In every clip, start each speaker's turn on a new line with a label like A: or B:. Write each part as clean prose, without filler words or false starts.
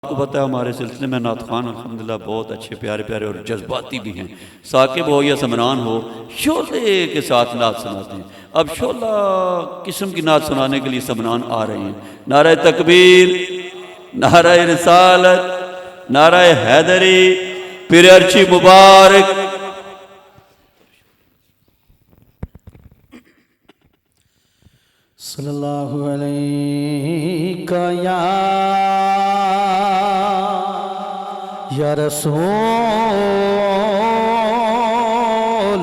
A: آپ کو پتہ ہے ہمارے سلسلے میں نعت خوان الحمدللہ بہت اچھے پیارے پیارے اور جذباتی بھی ہیں. ثاقب ہو یا سمران ہو شعلے کے ساتھ نعت سناتے ہیں. اب شعلہ قسم کی نعت سنانے کے لیے سمران آ رہے ہیں. نعرہ تکبیر، نعرہ رسالت، نعرہ حیدری، پیر ارچی مبارک.
B: صلی اللہ علیہ یا رسول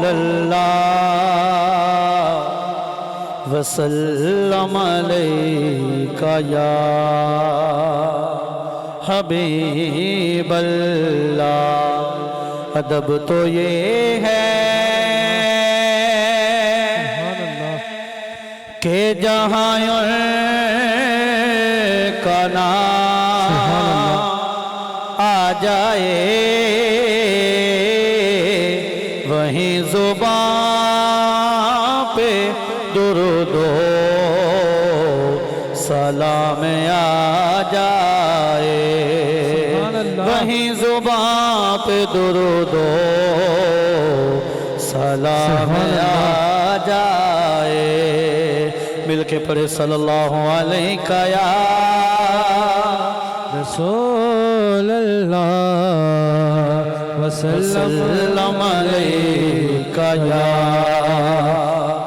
B: اللہ وسلم علیکہ یا حبیب اللہ. ادب تو یہ ہے کہ جہاں کا نام آ جائے وہیں زبان پہ درود و سلام آ جائے. وہیں زبان پہ درود و سلام آ جائے. مل کے پڑھے صلی اللہ علیہ یا رسول اللہ وسلم علیکہ یا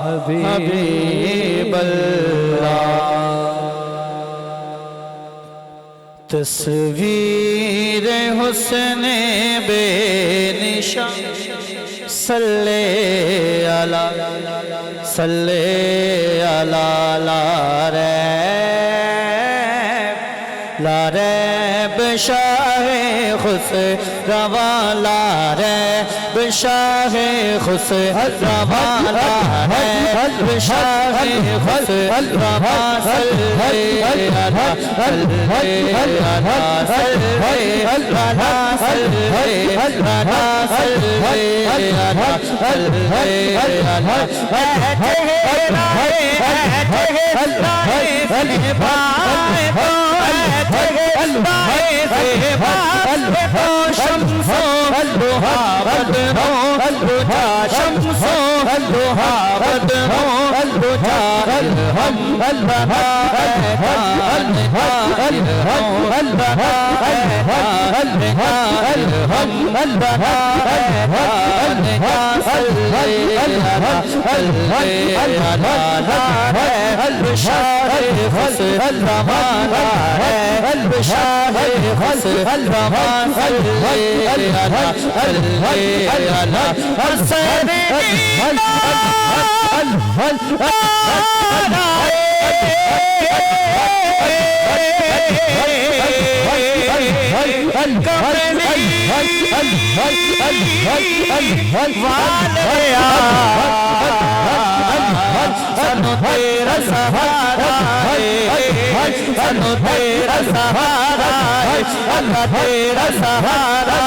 B: حبیب اللہ. تصویر حسن بے نشان صلی علی لا ریب شاہ خسروا لا ریب شاہ خسروا لا ریب شاہ خسروا صلی سنو تیرا سہارا سنو تیرا سہارا اللہ تیرا سہارا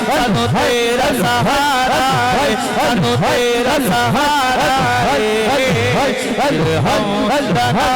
B: سنو تیرا سہارا سنو تیرا سہارا. ارحم اللہ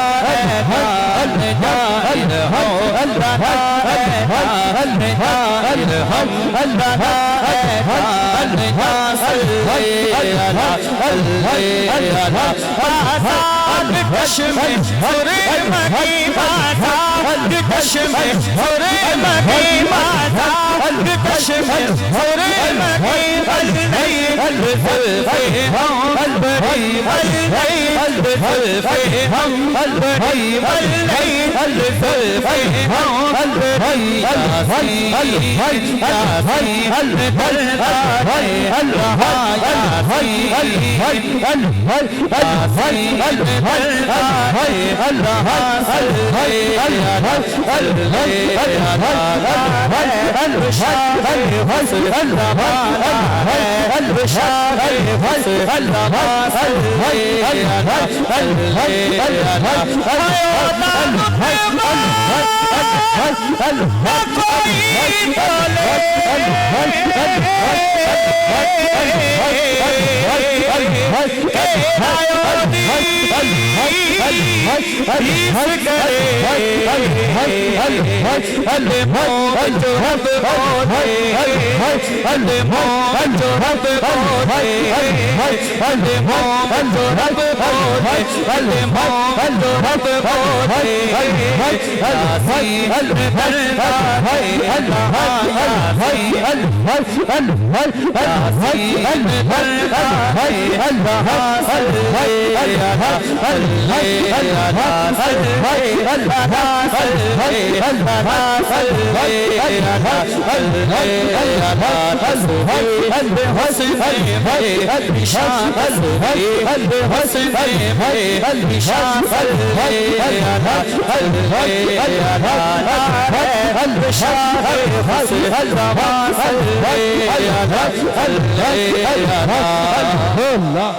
B: اللہ